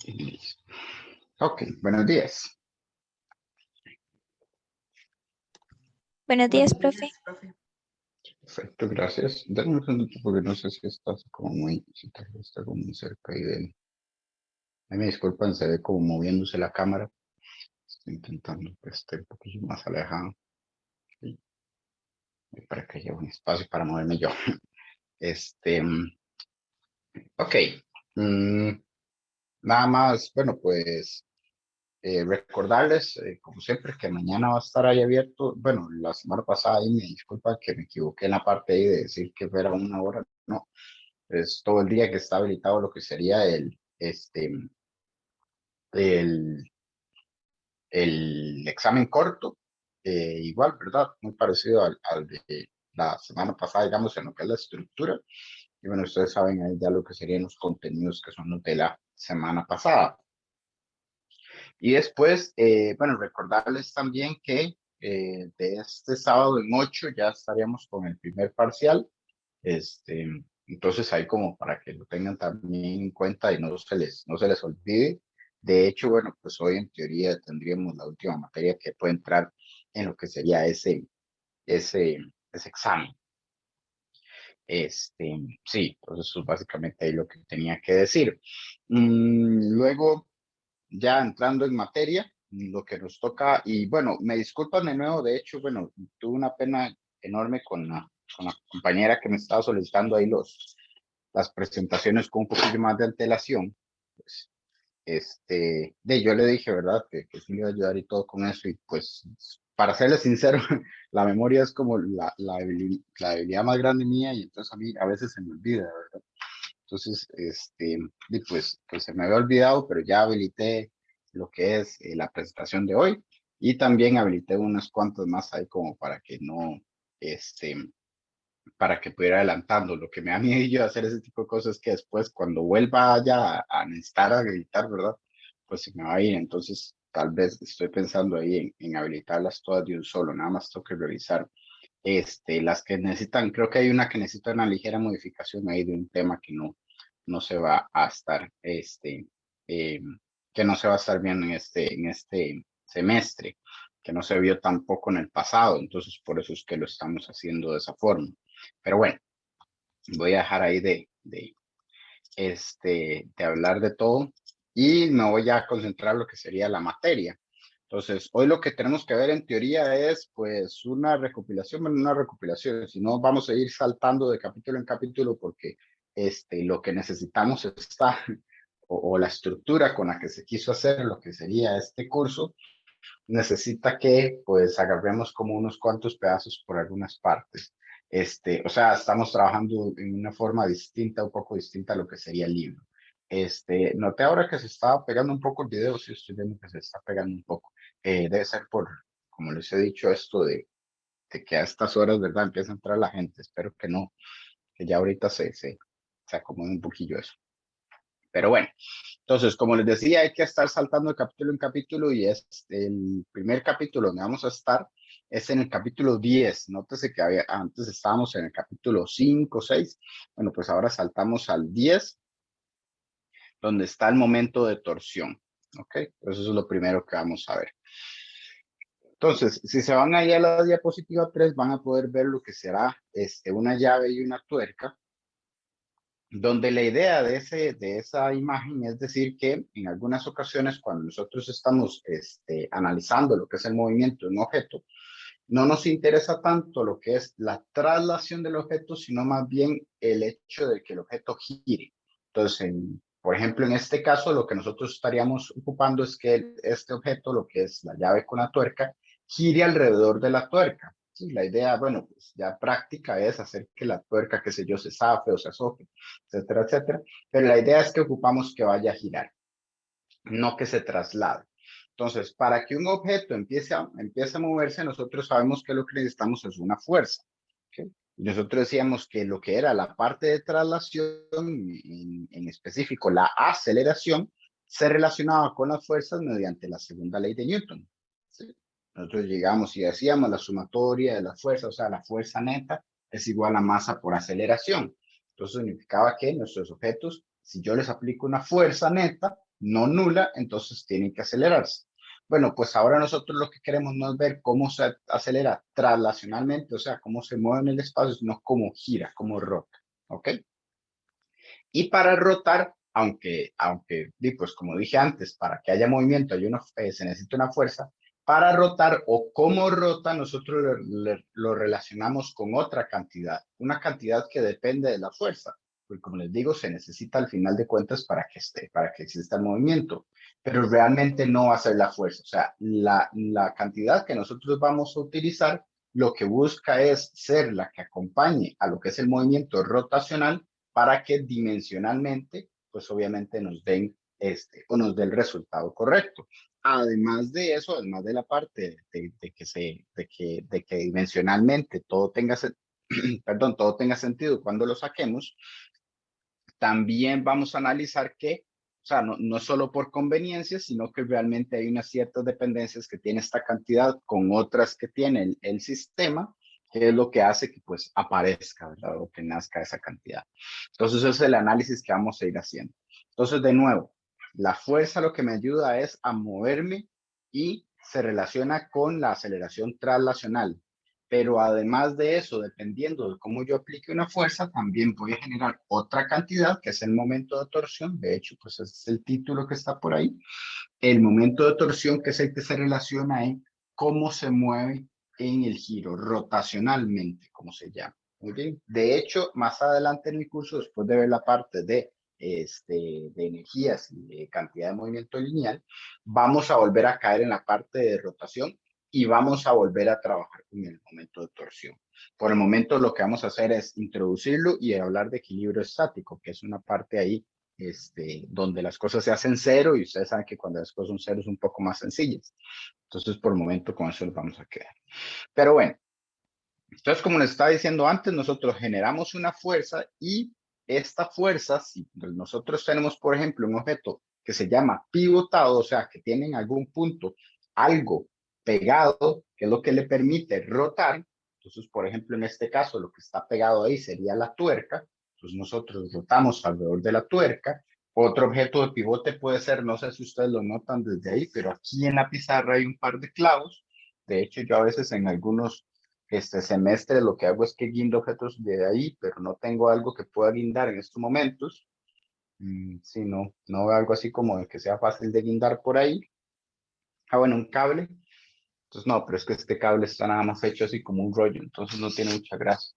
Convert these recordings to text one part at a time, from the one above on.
Listo. Ok, buenos días. Buenos días, profe. Perfecto, gracias. Dame un segundo porque no sé si estás como muy, si tal vez está como muy cerca ahí de... Ahí me disculpan, se ve como moviéndose la cámara. Estoy intentando que esté un poquito más alejado. Sí, y para que haya un espacio para moverme yo. Este, ok. Mm, nada más, bueno, pues recordarles, como siempre, que mañana va a estar ahí abierto. Bueno, la semana pasada ahí me disculpa que me equivoqué en la parte ahí de decir que fuera una hora. No, es todo el día que está habilitado lo que sería el, el examen corto. Igual, ¿verdad? Muy parecido al de la semana pasada, digamos, en lo que es la estructura. Y bueno, ustedes saben ahí ya lo que serían los contenidos que son los de la semana pasada. Y después, bueno, recordarles también que de este sábado en 8 ya estaríamos con el primer parcial. Este, entonces ahí como para que lo tengan también en cuenta y no se les olvide. De hecho, bueno, pues hoy en teoría tendríamos la última materia que puede entrar en lo que sería ese, ese examen. Sí, entonces eso es básicamente ahí lo que tenía que decir. Luego, ya entrando en materia, lo que nos toca, y bueno, me disculpan de nuevo, de hecho, bueno, tuve una pena enorme con la compañera que me estaba solicitando ahí las presentaciones con un poquito más de antelación. Pues, yo le dije, ¿verdad? Que sí le iba a ayudar y todo con eso, y pues, para serle sincero, la memoria es como la debilidad más grande mía, y entonces a mí a veces se me olvida, ¿verdad? Entonces, y pues se me había olvidado, pero ya habilité lo que es la presentación de hoy y también habilité unas cuantas más ahí como para que no, este, para que pudiera adelantando. Lo que me da miedo hacer ese tipo de cosas es que después cuando vuelva ya a necesitar habilitar, ¿verdad? Pues se me va a ir. Entonces, tal vez estoy pensando ahí en habilitarlas todas de un solo. Nada más tengo que revisar las que necesitan, creo que hay una que necesita una ligera modificación ahí de un tema que no se va a estar, eh, que no se va a estar viendo en este semestre, que no se vio tampoco en el pasado, entonces por eso es que lo estamos haciendo de esa forma. Pero bueno, voy a dejar ahí de hablar de todo y me voy a concentrar en lo que sería la materia. Entonces, hoy lo que tenemos que ver en teoría es pues una recopilación, bueno, una recopilación, si no vamos a ir saltando de capítulo en capítulo porque lo que necesitamos está, o la estructura con la que se quiso hacer lo que sería este curso, necesita que pues agarremos como unos cuantos pedazos por algunas partes. O sea, estamos trabajando en una forma distinta, un poco distinta a lo que sería el libro. Noté ahora que se estaba pegando un poco el video, sí estoy viendo que se está pegando un poco. Debe ser por, como les he dicho, esto de que a estas horas, ¿verdad? Empieza a entrar la gente. Espero que no, que ya ahorita se acomode un poquillo eso. Pero bueno, entonces, como les decía, hay que estar saltando de capítulo en capítulo y el primer capítulo donde vamos a estar es en el capítulo 10. Nótese que antes estábamos en el capítulo 5, 6. Bueno, pues ahora saltamos al 10, donde está el momento de torsión. ¿Ok? Pues eso es lo primero que vamos a ver. Entonces, si se van ahí a la diapositiva 3, van a poder ver lo que será una llave y una tuerca, donde la idea de esa imagen es decir que en algunas ocasiones cuando nosotros estamos analizando lo que es el movimiento de un objeto, no nos interesa tanto lo que es la traslación del objeto, sino más bien el hecho de que el objeto gire. Entonces, por ejemplo, en este caso, lo que nosotros estaríamos ocupando es que este objeto, lo que es la llave con la tuerca, gire alrededor de la tuerca. Sí, la idea, bueno, pues ya práctica es hacer que la tuerca, qué sé yo, se zafe o se azote, etcétera, etcétera. Pero la idea es que ocupamos que vaya a girar, no que se traslade. Entonces, para que un objeto empiece a moverse, nosotros sabemos que lo que necesitamos es una fuerza. ¿Okay? Nosotros decíamos que lo que era la parte de traslación, en específico la aceleración, se relacionaba con las fuerzas mediante la segunda ley de Newton. ¿Sí? Nosotros llegamos y decíamos la sumatoria de las fuerzas, o sea, la fuerza neta es igual a masa por aceleración. Entonces significaba que nuestros objetos, si yo les aplico una fuerza neta, no nula, entonces tienen que acelerarse. Bueno, pues ahora nosotros lo que queremos no es ver cómo se acelera traslacionalmente, o sea, cómo se mueve en el espacio, sino cómo gira, cómo rota, ¿ok? Y para rotar, pues como dije antes, para que haya movimiento se necesita una fuerza. Para rotar o cómo rota, nosotros lo relacionamos con otra cantidad, una cantidad que depende de la fuerza. Porque como les digo, se necesita al final de cuentas para que exista el movimiento, pero realmente no va a ser la fuerza. O sea, la cantidad que nosotros vamos a utilizar, lo que busca es ser la que acompañe a lo que es el movimiento rotacional para que dimensionalmente, pues obviamente nos den o nos dé el resultado correcto. Además de eso, además de la parte de que dimensionalmente todo tenga, perdón, todo tenga sentido cuando lo saquemos, también vamos a analizar que, o sea, no solo por conveniencia, sino que realmente hay unas ciertas dependencias que tiene esta cantidad con otras que tiene el sistema, que es lo que hace que pues aparezca, ¿verdad? O que nazca esa cantidad. Entonces, ese es el análisis que vamos a ir haciendo. Entonces, de nuevo, la fuerza lo que me ayuda es a moverme y se relaciona con la aceleración traslacional. Pero además de eso, dependiendo de cómo yo aplique una fuerza, también voy a generar otra cantidad, que es el momento de torsión. De hecho, pues ese es el título que está por ahí. El momento de torsión, que es el que se relaciona en cómo se mueve en el giro, rotacionalmente, como se llama. Muy bien. De hecho, más adelante en el curso, después de ver la parte de energías y de cantidad de movimiento lineal, vamos a volver a caer en la parte de rotación y vamos a volver a trabajar con el momento de torsión. Por el momento lo que vamos a hacer es introducirlo y hablar de equilibrio estático, que es una parte ahí donde las cosas se hacen cero y ustedes saben que cuando las cosas son cero es un poco más sencillas. Entonces, por el momento con eso nos vamos a quedar. Pero bueno, entonces como les estaba diciendo antes, nosotros generamos una fuerza y esta fuerza, si nosotros tenemos, por ejemplo, un objeto que se llama pivotado, o sea, que tiene en algún punto algo pegado, que es lo que le permite rotar. Entonces, por ejemplo, en este caso, lo que está pegado ahí sería la tuerca. Entonces, nosotros rotamos alrededor de la tuerca. Otro objeto de pivote puede ser, no sé si ustedes lo notan desde ahí, pero aquí en la pizarra hay un par de clavos. De hecho, yo a veces en algunos este semestre lo que hago es que guindo objetos de ahí, pero no tengo algo que pueda guindar en estos momentos. Sí, no veo algo así como de que sea fácil de guindar por ahí. Ah, bueno, un cable. Entonces, no, pero es que este cable está nada más hecho así como un rollo, entonces no tiene mucha gracia.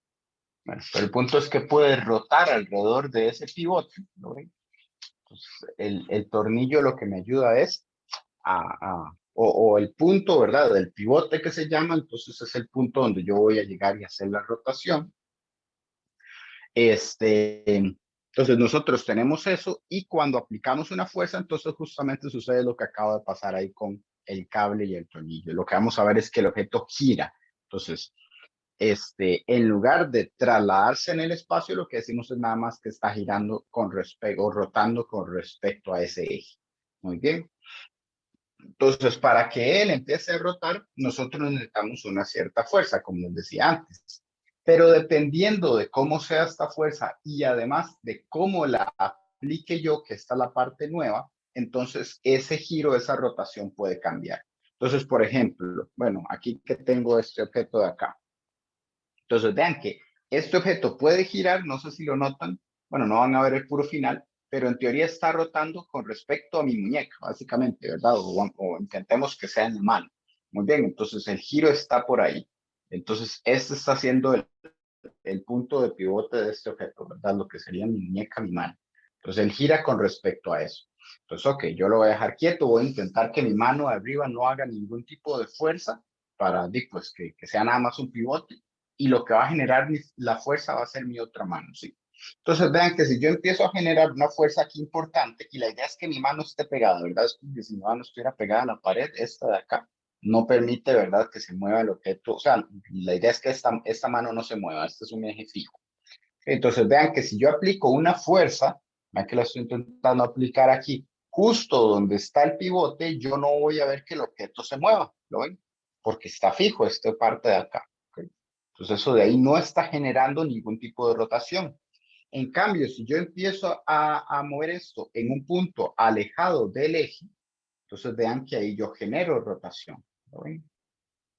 Bueno, pero el punto es que puede rotar alrededor de ese pivote, ¿no ven? Entonces, el tornillo lo que me ayuda es o el punto, ¿verdad? Del pivote que se llama, entonces es el punto donde yo voy a llegar y hacer la rotación. Entonces nosotros tenemos eso y cuando aplicamos una fuerza, entonces justamente sucede lo que acaba de pasar ahí con el cable y el tornillo. Lo que vamos a ver es que el objeto gira. Entonces, en lugar de trasladarse en el espacio, lo que decimos es nada más que está girando con respecto, o rotando con respecto a ese eje. Muy bien. Entonces, para que él empiece a rotar, nosotros necesitamos una cierta fuerza, como les decía antes. Pero dependiendo de cómo sea esta fuerza y además de cómo la aplique yo, que está la parte nueva, entonces ese giro, esa rotación puede cambiar. Entonces, por ejemplo, bueno, aquí que tengo este objeto de acá. Entonces, vean que este objeto puede girar, no sé si lo notan, bueno, no van a ver el puro final, pero en teoría está rotando con respecto a mi muñeca, básicamente, ¿verdad? O intentemos que sea en la mano. Muy bien, entonces el giro está por ahí. Entonces, este está siendo el punto de pivote de este objeto, ¿verdad? Lo que sería mi muñeca, mi mano. Entonces, él gira con respecto a eso. Entonces, ok, yo lo voy a dejar quieto, voy a intentar que mi mano de arriba no haga ningún tipo de fuerza para, pues, que sea nada más un pivote y lo que va a generar la fuerza va a ser mi otra mano, ¿sí? Entonces vean que si yo empiezo a generar una fuerza aquí importante y la idea es que mi mano esté pegada, ¿verdad? Es como que si mi mano estuviera pegada a la pared, esta de acá, no permite, ¿verdad? Que se mueva el objeto. O sea, la idea es que esta mano no se mueva, este es un eje fijo. Entonces vean que si yo aplico una fuerza, vean que la estoy intentando aplicar aquí, justo donde está el pivote, yo no voy a ver que el objeto se mueva, ¿lo ven? Porque está fijo esta parte de acá. ¿Okay? Entonces eso de ahí no está generando ningún tipo de rotación. En cambio, si yo empiezo a mover esto en un punto alejado del eje, entonces vean que ahí yo genero rotación. ¿Lo ven?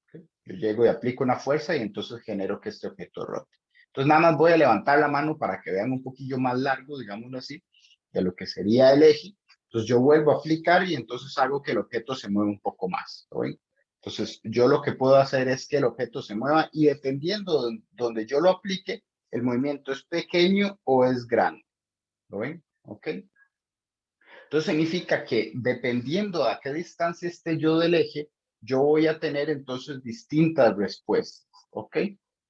Okay. Yo llego y aplico una fuerza y entonces genero que este objeto rote. Entonces nada más voy a levantar la mano para que vean un poquillo más largo, digámoslo así, de lo que sería el eje. Entonces yo vuelvo a aplicar y entonces hago que el objeto se mueva un poco más. ¿Lo ven? Entonces yo lo que puedo hacer es que el objeto se mueva y dependiendo de donde yo lo aplique, el movimiento es pequeño o es grande. ¿Lo ven? ¿Ok? Entonces significa que dependiendo a qué distancia esté yo del eje, yo voy a tener entonces distintas respuestas, ¿ok?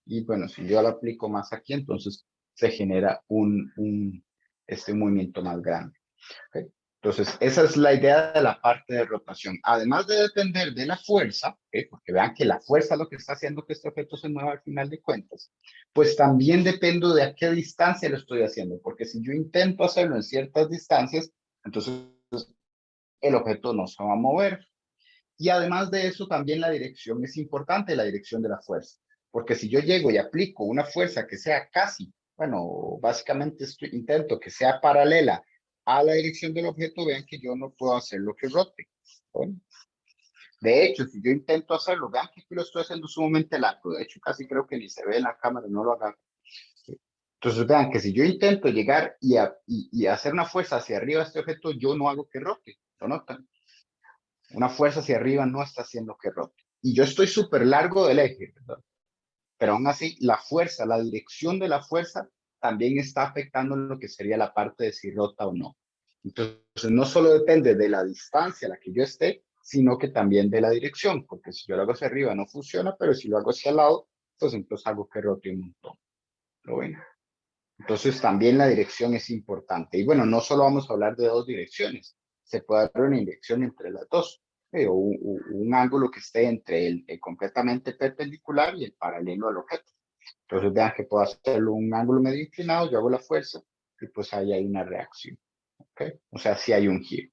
Y bueno, si yo lo aplico más aquí, entonces se genera un movimiento más grande, ¿ok? Entonces, esa es la idea de la parte de rotación. Además de depender de la fuerza, ¿ok? Porque vean que la fuerza es lo que está haciendo que este objeto se mueva al final de cuentas, pues también dependo de a qué distancia lo estoy haciendo, porque si yo intento hacerlo en ciertas distancias, entonces el objeto no se va a mover. Y además de eso, también la dirección es importante, la dirección de la fuerza. Porque si yo llego y aplico una fuerza que sea casi, bueno, básicamente intento que sea paralela a la dirección del objeto, vean que yo no puedo hacer lo que rote. Bueno, de hecho, si yo intento hacerlo, vean que aquí lo estoy haciendo sumamente largo. De hecho, casi creo que ni se ve en la cámara, no lo haga. Entonces, vean que si yo intento llegar y hacer una fuerza hacia arriba a este objeto, yo no hago que rote. ¿Lo notan? Una fuerza hacia arriba no está haciendo que rote. Y yo estoy súper largo del eje, ¿verdad? Pero aún así, la fuerza, la dirección de la fuerza también está afectando lo que sería la parte de si rota o no. Entonces, no solo depende de la distancia a la que yo esté, sino que también de la dirección, porque si yo lo hago hacia arriba no funciona, pero si lo hago hacia el lado, pues entonces hago que rote un montón. ¿Lo ven? Entonces también la dirección es importante. Y bueno, no solo vamos a hablar de dos direcciones, se puede dar una dirección entre las dos, o un ángulo que esté entre el completamente perpendicular y el paralelo al objeto. Entonces vean que puedo hacerlo un ángulo medio inclinado, yo hago la fuerza y pues ahí hay una reacción. ¿Okay? O sea, si hay un giro.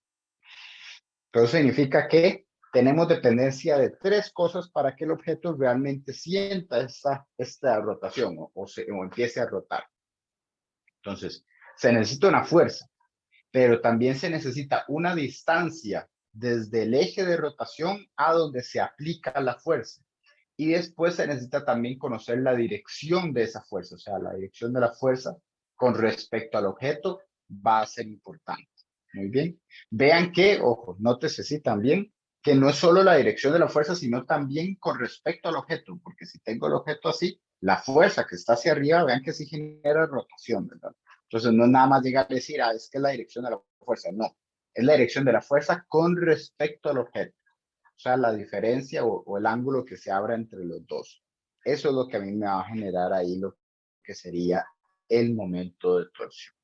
Entonces significa que tenemos dependencia de tres cosas para que el objeto realmente sienta esta rotación o empiece a rotar. Entonces, se necesita una fuerza, pero también se necesita una distancia desde el eje de rotación a donde se aplica la fuerza. Y después se necesita también conocer la dirección de esa fuerza, o sea, la dirección de la fuerza con respecto al objeto va a ser importante. Muy bien. Vean que, ojo, nótese sí también que no es solo la dirección de la fuerza, sino también con respecto al objeto, porque si tengo el objeto así, la fuerza que está hacia arriba, vean que sí genera rotación, ¿verdad? Entonces no es nada más llegar a decir, ah, es que es la dirección de la fuerza, no, es la dirección de la fuerza con respecto al objeto, o sea, la diferencia o el ángulo que se abra entre los dos. Eso es lo que a mí me va a generar ahí lo que sería el momento de torsión.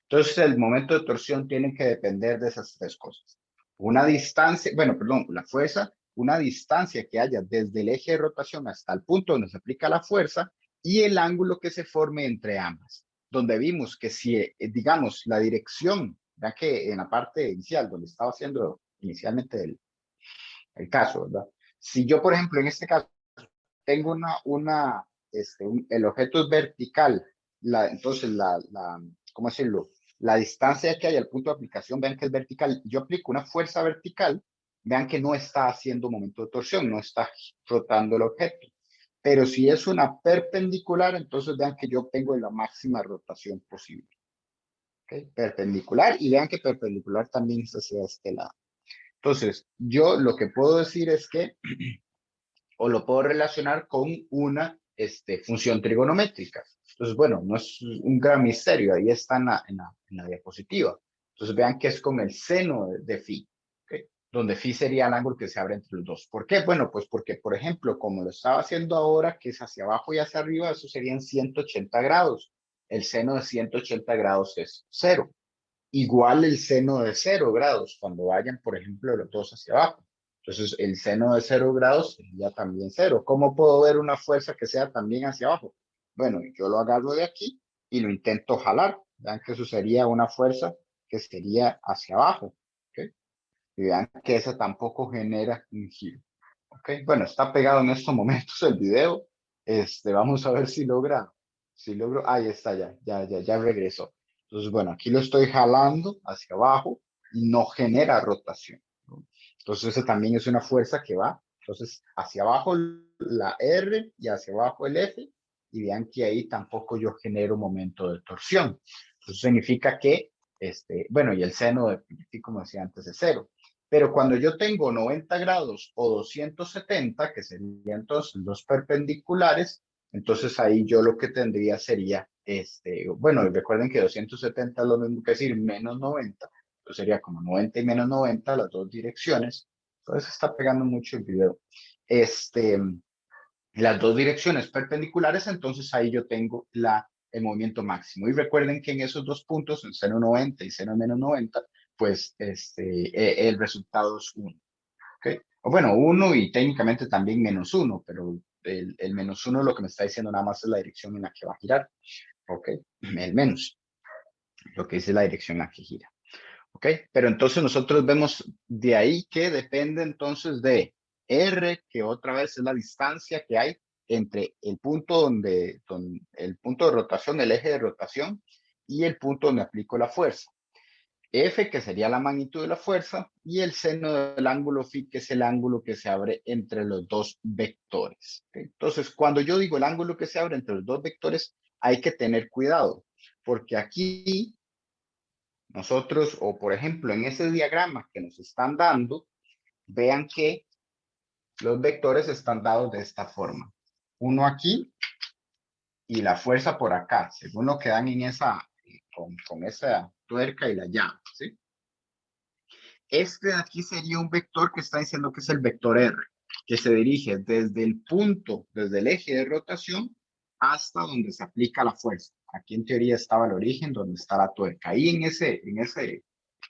Entonces, el momento de torsión tiene que depender de esas tres cosas. Una distancia, bueno, perdón, la fuerza, una distancia que haya desde el eje de rotación hasta el punto donde se aplica la fuerza y el ángulo que se forme entre ambas. Donde vimos que si, digamos, la dirección, ya que en la parte inicial, donde estaba haciendo inicialmente el caso, ¿verdad? Si yo, por ejemplo, en este caso, tengo el objeto es vertical, entonces ¿cómo decirlo? La distancia que hay al punto de aplicación, vean que es vertical. Yo aplico una fuerza vertical, vean que no está haciendo momento de torsión, no está rotando el objeto. Pero si es una perpendicular, entonces vean que yo tengo la máxima rotación posible. ¿Okay? Perpendicular, y vean que perpendicular también es hacia este lado. Entonces, yo lo que puedo decir es que o lo puedo relacionar con una función trigonométrica. Entonces, bueno, no es un gran misterio, ahí está en la diapositiva. Entonces, vean que es con el seno de phi, ¿okay? Donde phi sería el ángulo que se abre entre los dos. ¿Por qué? Bueno, pues porque, por ejemplo, como lo estaba haciendo ahora, que es hacia abajo y hacia arriba, eso serían 180 grados. El seno de 180 grados es 0. Igual el seno de 0 grados, cuando vayan, por ejemplo, los dos hacia abajo. Entonces, el seno de 0 grados sería también 0. ¿Cómo puedo ver una fuerza que sea también hacia abajo? Bueno, yo lo agarro de aquí y lo intento jalar. Vean que eso sería una fuerza que sería hacia abajo. ¿Okay? Y vean que esa tampoco genera un giro. ¿Okay? Bueno, está pegado en estos momentos el video. Vamos a ver si logra si logro, ahí está, ya regresó. Entonces, bueno, aquí lo estoy jalando hacia abajo y no genera rotación, ¿no? Entonces, eso también es una fuerza que va, entonces, hacia abajo la R y hacia abajo el F, y vean que ahí tampoco yo genero momento de torsión. Eso significa que, bueno, y el seno de pi, como decía antes, es cero. Pero cuando yo tengo 90 grados o 270, que serían entonces los perpendiculares, entonces ahí yo lo que tendría sería, bueno, recuerden que 270 es lo mismo que decir menos 90, entonces sería como 90 y menos 90, las dos direcciones. Entonces está pegando mucho el video. Las dos direcciones perpendiculares, entonces ahí yo tengo el movimiento máximo. Y recuerden que en esos dos puntos, en seno 90 y seno menos 90, pues el resultado es 1. ¿Okay? O bueno, 1 y técnicamente también menos 1, pero el menos 1 lo que me está diciendo nada más es la dirección en la que va a girar. ¿Ok? El menos, lo que dice la dirección en la que gira. ¿Ok? Pero entonces nosotros vemos de ahí que depende entonces de R, que otra vez es la distancia que hay entre el punto donde el punto de rotación, el eje de rotación, y el punto donde aplico la fuerza. F, que sería la magnitud de la fuerza, y el seno del ángulo phi, que es el ángulo que se abre entre los dos vectores. ¿Okay? Entonces, cuando yo digo el ángulo que se abre entre los dos vectores, hay que tener cuidado, porque aquí nosotros, o por ejemplo, en ese diagrama que nos están dando, vean que los vectores están dados de esta forma. Uno aquí y la fuerza por acá, según lo que dan en esa, con esa tuerca y la llave, ¿sí? Este de aquí sería un vector que está diciendo que es el vector R, que se dirige desde el punto, desde el eje de rotación, hasta donde se aplica la fuerza. Aquí en teoría estaba el origen, donde está la tuerca. Ahí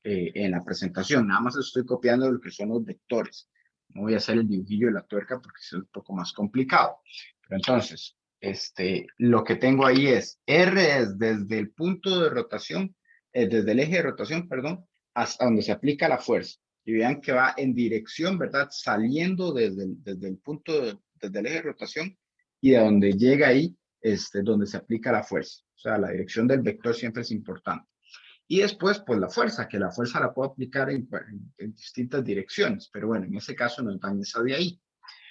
en la presentación, nada más estoy copiando lo que son los vectores. No voy a hacer el dibujillo de la tuerca porque es un poco más complicado. Pero entonces, lo que tengo ahí es R es desde el punto de rotación, desde el eje de rotación, perdón, hasta donde se aplica la fuerza. Y vean que va en dirección, ¿verdad? Saliendo desde el punto, desde el eje de rotación y de donde llega ahí, donde se aplica la fuerza. O sea, la dirección del vector siempre es importante. Y después, pues la fuerza, que la fuerza la puedo aplicar en distintas direcciones, pero bueno, en ese caso nos dan esa de ahí.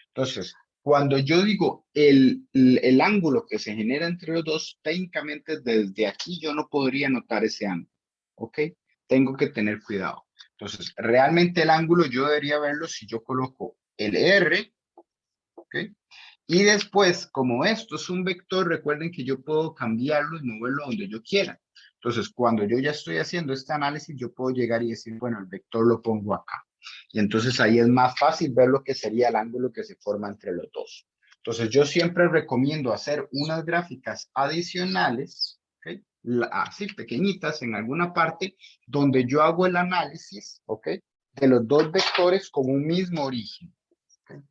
Entonces, cuando yo digo el ángulo que se genera entre los dos, técnicamente desde aquí yo no podría notar ese ángulo, ¿ok? Tengo que tener cuidado. Entonces, realmente el ángulo yo debería verlo si yo coloco el R, ¿ok? Y después, como esto es un vector, recuerden que yo puedo cambiarlo y moverlo donde yo quiera. Entonces, cuando yo ya estoy haciendo este análisis, yo puedo llegar y decir, bueno, el vector lo pongo acá. Y entonces ahí es más fácil ver lo que sería el ángulo que se forma entre los dos. Entonces, yo siempre recomiendo hacer unas gráficas adicionales, ¿okay? Así pequeñitas en alguna parte, donde yo hago el análisis, ¿ok? De los dos vectores con un mismo origen. ¿Okay?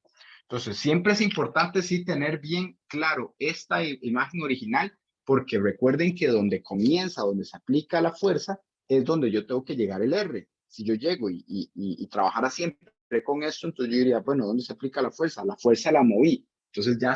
Entonces, siempre es importante sí tener bien claro esta imagen original, porque recuerden que donde comienza, donde se aplica la fuerza, es donde yo tengo que llegar el R. Si yo llego y trabajara siempre con esto, entonces yo diría, bueno, ¿dónde se aplica la fuerza? La fuerza la moví. Entonces ya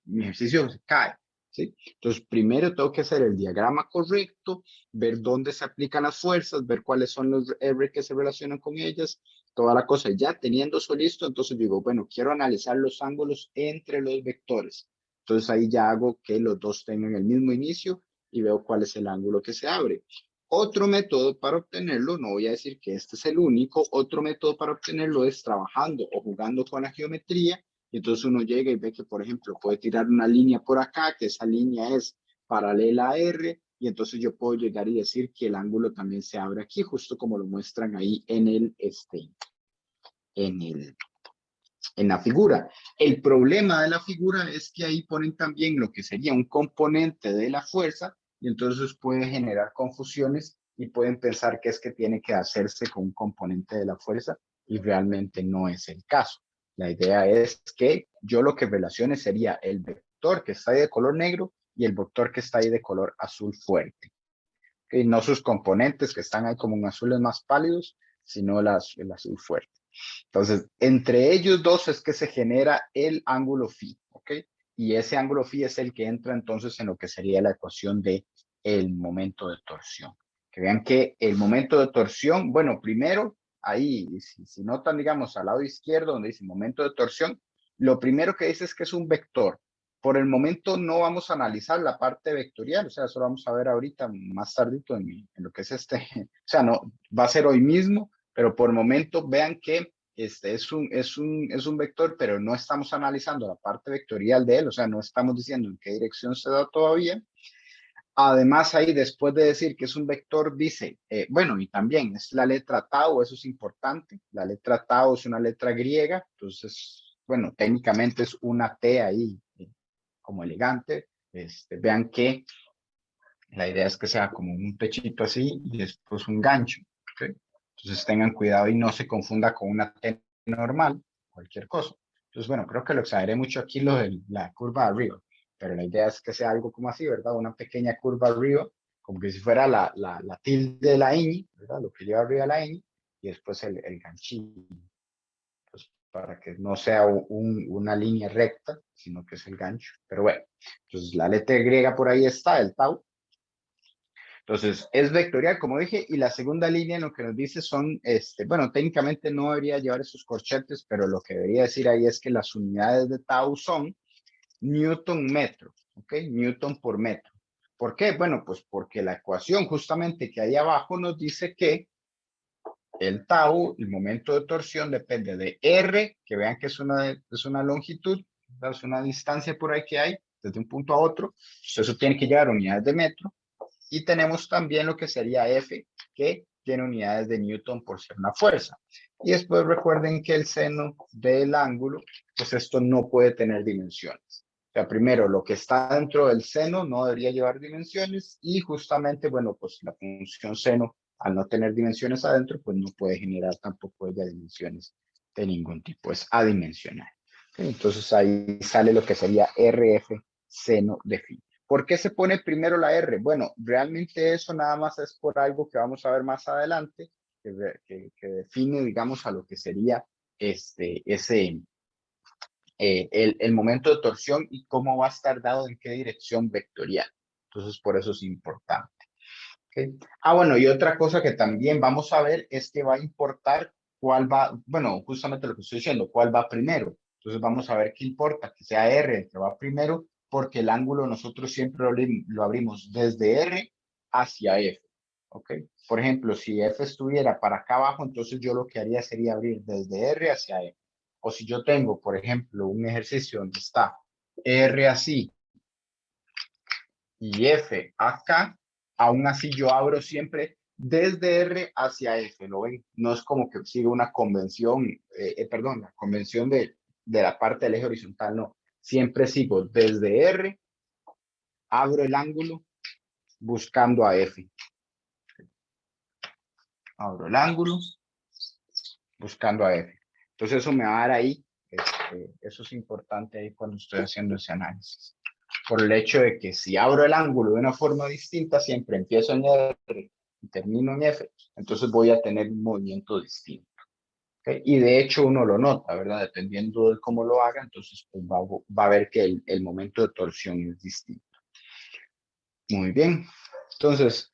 mi ejercicio se cae. ¿Sí? Entonces, primero tengo que hacer el diagrama correcto, ver dónde se aplican las fuerzas, ver cuáles son los R que se relacionan con ellas, toda la cosa. Ya teniendo eso listo, entonces digo, bueno, quiero analizar los ángulos entre los vectores. Entonces ahí ya hago que los dos tengan el mismo inicio y veo cuál es el ángulo que se abre. Otro método para obtenerlo, no voy a decir que este es el único, otro método para obtenerlo es trabajando o jugando con la geometría. Y entonces uno llega y ve que, por ejemplo, puede tirar una línea por acá, que esa línea es paralela a R, y entonces yo puedo llegar y decir que el ángulo también se abre aquí, justo como lo muestran ahí en en la figura. El problema de la figura es que ahí ponen también lo que sería un componente de la fuerza, y entonces puede generar confusiones y pueden pensar que es que tiene que hacerse con un componente de la fuerza, y realmente no es el caso. La idea es que yo lo que relacione sería el vector que está ahí de color negro y el vector que está ahí de color azul fuerte. ¿Okay? No sus componentes que están ahí como en azules más pálidos, sino el azul fuerte. Entonces, entre ellos dos es que se genera el ángulo phi, ¿ok? y ese ángulo phi es el que entra entonces en lo que sería la ecuación de el momento de torsión. Que vean que el momento de torsión, bueno, primero, ahí, si notan, digamos, al lado izquierdo, donde dice momento de torsión, lo primero que dice es que es un vector. Por el momento no vamos a analizar la parte vectorial, o sea, eso lo vamos a ver ahorita más tardito en lo que es o sea, no, va a ser hoy mismo, pero por el momento vean que es un vector, pero no estamos analizando la parte vectorial de él, o sea, no estamos diciendo en qué dirección se da todavía. Además, ahí después de decir que es un vector, dice, bueno, y también es la letra tau, eso es importante. La letra tau es una letra griega, entonces, bueno, técnicamente es una T ahí, como elegante. Vean que la idea es que sea como un pechito así y después un gancho. ¿Okay? Entonces tengan cuidado y no se confunda con una T normal, cualquier cosa. Entonces, bueno, creo que lo exageré mucho aquí lo de la curva arriba, pero la idea es que sea algo como así, ¿verdad? Una pequeña curva arriba, como que si fuera la tilde de la ñ, ¿verdad? Lo que lleva arriba la ñ, y después el ganchillo, pues, para que no sea una línea recta, sino que es el gancho. Pero bueno, entonces la letra griega por ahí está, el tau. Entonces, es vectorial, como dije, y la segunda línea lo que nos dice son, bueno, técnicamente no debería llevar esos corchetes, pero lo que debería decir ahí es que las unidades de tau son Newton metro, ¿ok? Newton por metro. ¿Por qué? Bueno, pues porque la ecuación justamente que hay abajo nos dice que el tau, el momento de torsión, depende de R, que vean que es una longitud, es una distancia por ahí que hay, desde un punto a otro, eso tiene que llevar unidades de metro, y tenemos también lo que sería F, que tiene unidades de Newton por ser una fuerza. Y después recuerden que el seno del ángulo, pues esto no puede tener dimensiones. O sea, primero, lo que está dentro del seno no debería llevar dimensiones y justamente, bueno, pues la función seno, al no tener dimensiones adentro, pues no puede generar tampoco ella dimensiones de ningún tipo, es adimensional. Entonces ahí sale lo que sería RF seno de phi. ¿Por qué se pone primero la R? Bueno, realmente eso nada más es por algo que vamos a ver más adelante, que define, digamos, a lo que sería el momento de torsión y cómo va a estar dado en qué dirección vectorial. Entonces, por eso es importante. ¿Okay? Ah, bueno, y otra cosa que también vamos a ver es que va a importar cuál va, bueno, justamente lo que estoy diciendo, cuál va primero. Entonces vamos a ver qué importa, que sea R el que va primero, porque el ángulo nosotros siempre lo abrimos desde R hacia F. ¿Ok? Por ejemplo, si F estuviera para acá abajo, entonces yo lo que haría sería abrir desde R hacia F. O si yo tengo, por ejemplo, un ejercicio donde está R así y F acá, aún así yo abro siempre desde R hacia F, ¿lo ven? No es como que siga una convención, perdón, la convención de la parte del eje horizontal, no. Siempre sigo desde R, abro el ángulo buscando a F. Abro el ángulo buscando a F. Entonces eso me va a dar ahí, eso es importante ahí cuando estoy haciendo ese análisis. Por el hecho de que si abro el ángulo de una forma distinta, siempre empiezo en R y termino en F, entonces voy a tener un movimiento distinto. ¿Okay? Y de hecho uno lo nota, ¿verdad? Dependiendo de cómo lo haga, entonces pues va a ver que el momento de torsión es distinto. Muy bien. Entonces,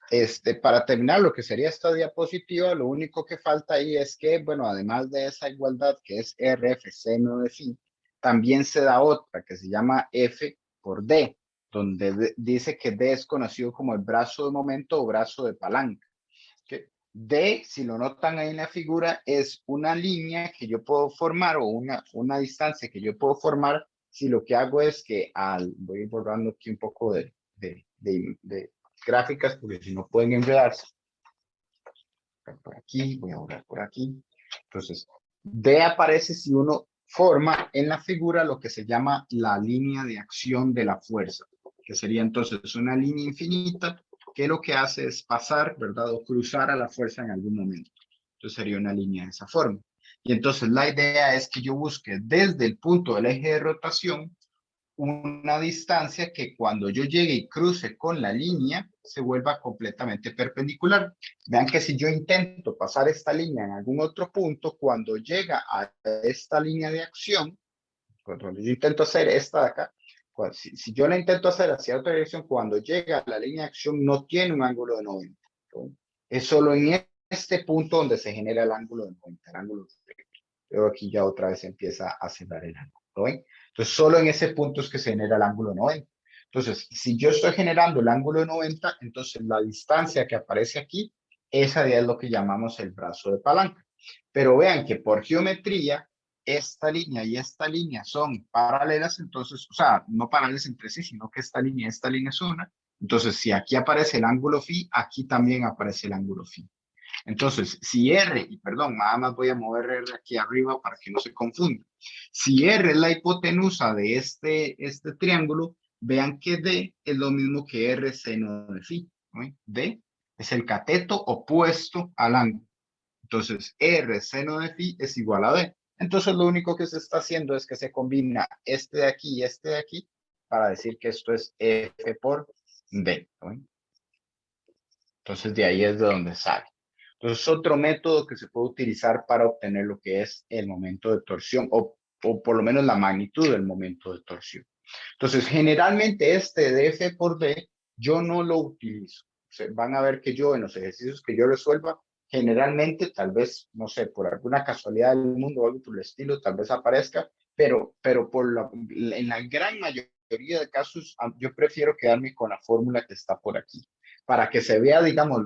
para terminar lo que sería esta diapositiva, lo único que falta ahí es que, bueno, además de esa igualdad que es RF seno de phi, también se da otra que se llama F por D, donde dice que D es conocido como el brazo de momento o brazo de palanca. ¿Okay? D, si lo notan ahí en la figura, es una línea que yo puedo formar o una distancia que yo puedo formar si lo que hago es que voy a ir borrando aquí un poco de gráficas porque si no pueden enredarse. Por aquí, voy a borrar por aquí. Entonces, D aparece si uno forma en la figura lo que se llama la línea de acción de la fuerza, que sería entonces una línea infinita que lo que hace es pasar, ¿verdad? O cruzar a la fuerza en algún momento. Entonces sería una línea de esa forma. Y entonces la idea es que yo busque desde el punto del eje de rotación una distancia que cuando yo llegue y cruce con la línea se vuelva completamente perpendicular. Vean que si yo intento pasar esta línea en algún otro punto, cuando llega a esta línea de acción, cuando yo intento hacer esta de acá, Si yo la intento hacer hacia otra dirección, cuando llega a la línea de acción no tiene un ángulo de 90. ¿No? Es solo en este punto donde se genera el ángulo de 90, el ángulo recto. Pero aquí ya otra vez empieza a cerrar el ángulo. ¿No? Entonces, solo en ese punto es que se genera el ángulo de 90. Entonces, si yo estoy generando el ángulo de 90, entonces la distancia que aparece aquí, esa ya es lo que llamamos el brazo de palanca. Pero vean que por geometría, esta línea y esta línea son paralelas, entonces, o sea, no paralelas entre sí, sino que esta línea y esta línea es una. Entonces, si aquí aparece el ángulo phi, aquí también aparece el ángulo phi. Entonces, si R, y perdón, nada más voy a mover R aquí arriba para que no se confunda. Si R es la hipotenusa de este triángulo, vean que D es lo mismo que R seno de phi. ¿No? D es el cateto opuesto al ángulo. Entonces, R seno de phi es igual a D. Entonces, lo único que se está haciendo es que se combina este de aquí y este de aquí para decir que esto es F por D. ¿No? Entonces, de ahí es de donde sale. Entonces, otro método que se puede utilizar para obtener lo que es el momento de torsión o por lo menos la magnitud del momento de torsión. Entonces, generalmente este de F por D yo no lo utilizo. O sea, van a ver que yo en los ejercicios que yo resuelva, generalmente, tal vez, no sé, por alguna casualidad del mundo o algo por el estilo, tal vez aparezca, pero en la gran mayoría de casos, yo prefiero quedarme con la fórmula que está por aquí para que se vea, digamos,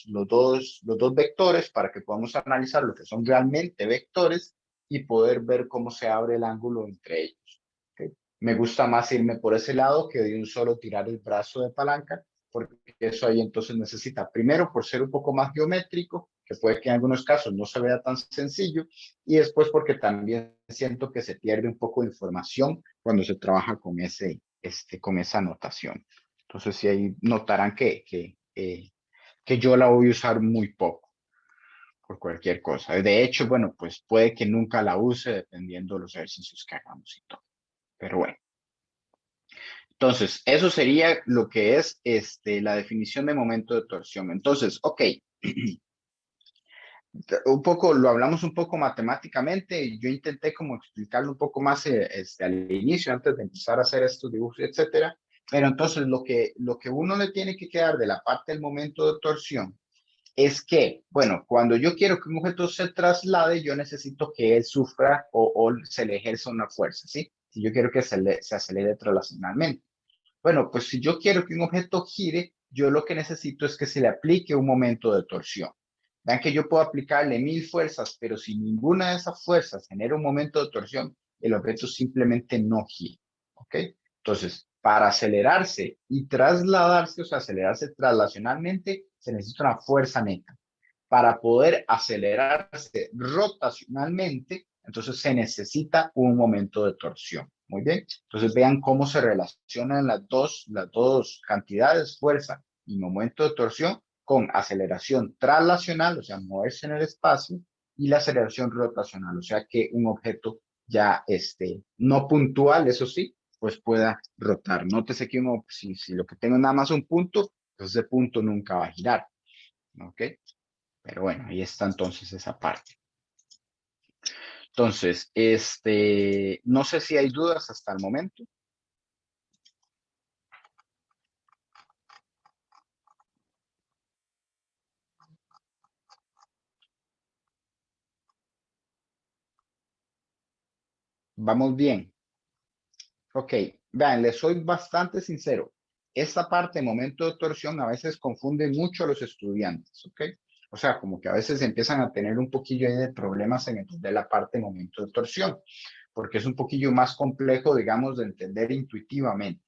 los dos vectores, para que podamos analizar lo que son realmente vectores y poder ver cómo se abre el ángulo entre ellos. ¿Okay? Me gusta más irme por ese lado que de un solo tirar el brazo de palanca, porque eso ahí entonces necesita, primero, por ser un poco más geométrico, que puede que en algunos casos no se vea tan sencillo, y después porque también siento que se pierde un poco de información cuando se trabaja con con esa notación. Entonces, sí, ahí notarán que yo la voy a usar muy poco por cualquier cosa. De hecho, bueno, pues puede que nunca la use dependiendo de los ejercicios que hagamos y todo. Pero bueno. Entonces, eso sería lo que es la definición de momento de torsión. Entonces, ok. Un poco, lo hablamos un poco matemáticamente. Yo intenté como explicarlo un poco más al inicio, antes de empezar a hacer estos dibujos, etcétera. Pero entonces lo que uno le tiene que quedar de la parte del momento de torsión es que, bueno, cuando yo quiero que un objeto se traslade, yo necesito que él sufra o se le ejerza una fuerza, ¿sí? Si yo quiero que se acelere traslacionalmente. Bueno, pues si yo quiero que un objeto gire, yo lo que necesito es que se le aplique un momento de torsión. Vean que yo puedo aplicarle 1000 fuerzas, pero si ninguna de esas fuerzas genera un momento de torsión, el objeto simplemente no gira. ¿Ok? Entonces, para acelerarse y trasladarse, o sea, acelerarse traslacionalmente, se necesita una fuerza neta. Para poder acelerarse rotacionalmente, entonces se necesita un momento de torsión. Muy bien. Entonces vean cómo se relacionan las dos cantidades, fuerza y momento de torsión, con aceleración traslacional, o sea, moverse en el espacio, y la aceleración rotacional, o sea, que un objeto ya no puntual, eso sí, pues pueda rotar. Nótese que si lo que tengo es nada más un punto, pues ese punto nunca va a girar. ¿Ok? Pero bueno, ahí está entonces esa parte. Entonces, no sé si hay dudas hasta el momento. Vamos bien. Ok, vean, les soy bastante sincero. Esta parte, momento de torsión, a veces confunde mucho a los estudiantes, ¿ok? O sea, como que a veces empiezan a tener un poquillo ahí de problemas en entender la parte momento de torsión, porque es un poquillo más complejo, digamos, de entender intuitivamente.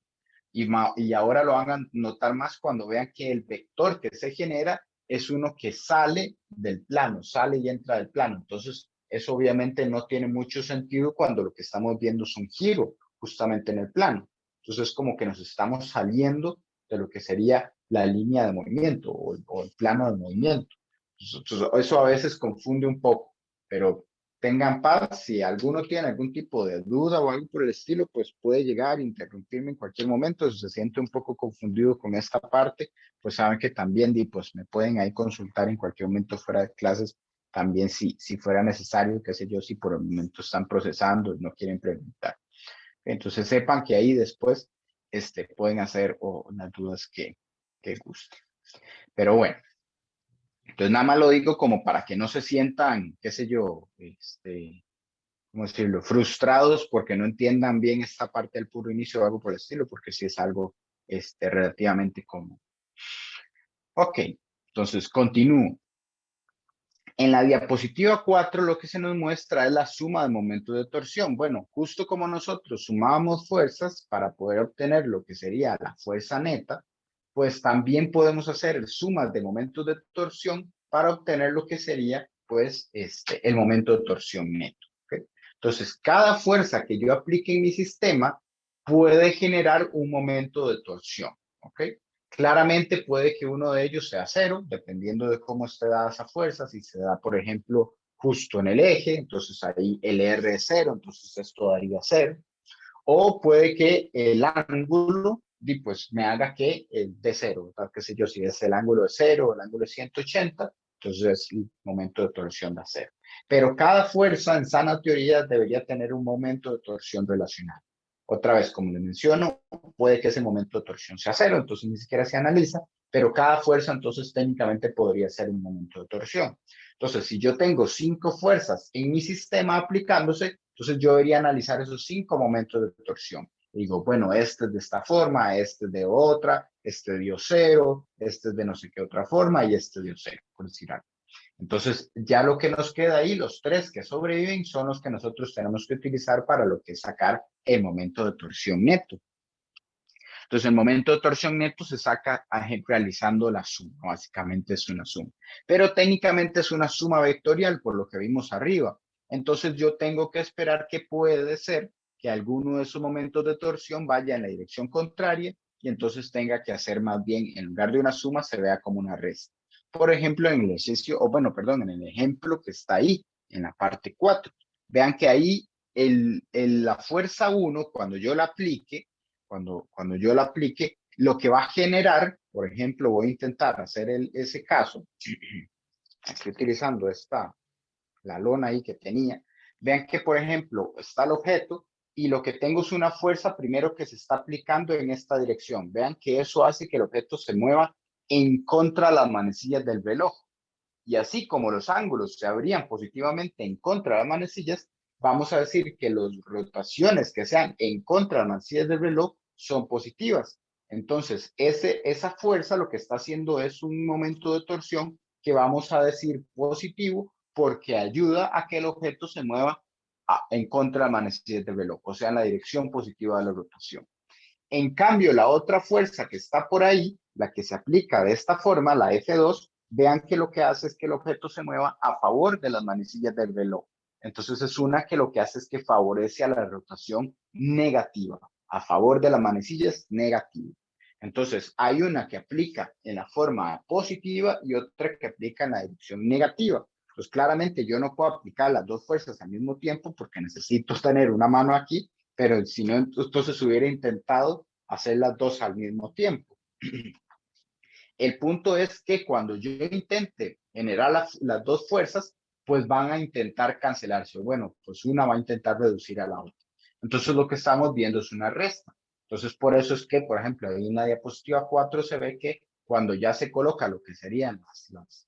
Y ahora lo van a notar más cuando vean que el vector que se genera es uno que sale del plano, sale y entra del plano. Entonces, eso obviamente no tiene mucho sentido cuando lo que estamos viendo es un giro justamente en el plano. Entonces, como que nos estamos saliendo de lo que sería la línea de movimiento o el plano de movimiento. Entonces, eso a veces confunde un poco, pero tengan paz. Si alguno tiene algún tipo de duda o algo por el estilo, pues puede llegar e interrumpirme en cualquier momento. Si se siente un poco confundido con esta parte, pues saben que también pues me pueden ahí consultar en cualquier momento fuera de clases, también si fuera necesario, qué sé yo, si por el momento están procesando y no quieren preguntar. Entonces sepan que ahí después pueden hacer las dudas que gusten. Pero bueno, entonces nada más lo digo como para que no se sientan, qué sé yo, ¿cómo decirlo? Frustrados porque no entiendan bien esta parte del puro inicio o algo por el estilo, porque sí es algo relativamente común. Ok, entonces continúo. En la diapositiva 4 lo que se nos muestra es la suma de momentos de torsión. Bueno, justo como nosotros sumábamos fuerzas para poder obtener lo que sería la fuerza neta, pues también podemos hacer sumas de momentos de torsión para obtener lo que sería pues el momento de torsión neto. ¿Okay? Entonces, cada fuerza que yo aplique en mi sistema puede generar un momento de torsión. ¿Ok? Claramente puede que uno de ellos sea cero, dependiendo de cómo esté dada esa fuerza. Si se da, por ejemplo, justo en el eje, entonces ahí el R es cero, entonces esto daría cero. O puede que el ángulo pues me haga que de cero, tal que sé yo, si es el ángulo de cero, el ángulo de 180, entonces el momento de torsión da cero. Pero cada fuerza en sana teoría debería tener un momento de torsión relacional. Otra vez, como les menciono, puede que ese momento de torsión sea cero, entonces ni siquiera se analiza, pero cada fuerza entonces técnicamente podría ser un momento de torsión. Entonces, si yo tengo 5 fuerzas en mi sistema aplicándose, entonces yo debería analizar esos 5 momentos de torsión. Digo, bueno, este es de esta forma, este es de otra, este dio cero, este es de no sé qué otra forma y este dio cero, por decir algo. Entonces, ya lo que nos queda ahí, los 3 que sobreviven, son los que nosotros tenemos que utilizar para lo que es sacar el momento de torsión neto. Entonces, el momento de torsión neto se saca realizando la suma, básicamente es una suma. Pero técnicamente es una suma vectorial, por lo que vimos arriba. Entonces, yo tengo que esperar que puede ser que alguno de esos momentos de torsión vaya en la dirección contraria y entonces tenga que hacer más bien, en lugar de una suma, se vea como una resta. Por ejemplo, en el ejercicio, o bueno, perdón, en el ejemplo que está ahí, en la parte 4. Vean que ahí la fuerza 1, cuando yo la aplique, cuando yo la aplique, lo que va a generar, por ejemplo, voy a intentar hacer ese caso, estoy utilizando la lona ahí que tenía, vean que, por ejemplo, está el objeto y lo que tengo es una fuerza primero que se está aplicando en esta dirección. Vean que eso hace que el objeto se mueva en contra de las manecillas del reloj. Y así como los ángulos se abrían positivamente en contra de las manecillas, vamos a decir que las rotaciones que sean en contra de las manecillas del reloj son positivas. Entonces, esa fuerza lo que está haciendo es un momento de torsión que vamos a decir positivo porque ayuda a que el objeto se mueva en contra de las manecillas del reloj, o sea, en la dirección positiva de la rotación. En cambio, la otra fuerza que está por ahí, la que se aplica de esta forma, la F2, vean que lo que hace es que el objeto se mueva a favor de las manecillas del reloj. Entonces es una que lo que hace es que favorece a la rotación negativa, a favor de las manecillas negativa. Entonces hay una que aplica en la forma positiva y otra que aplica en la dirección negativa. Pues claramente yo no puedo aplicar las dos fuerzas al mismo tiempo porque necesito tener una mano aquí, pero si no, entonces hubiera intentado hacer las dos al mismo tiempo. El punto es que cuando yo intente generar las dos fuerzas, pues van a intentar cancelarse. Bueno, pues una va a intentar reducir a la otra. Entonces lo que estamos viendo es una resta. Entonces por eso es que, por ejemplo, ahí en la diapositiva 4 se ve que cuando ya se coloca lo que serían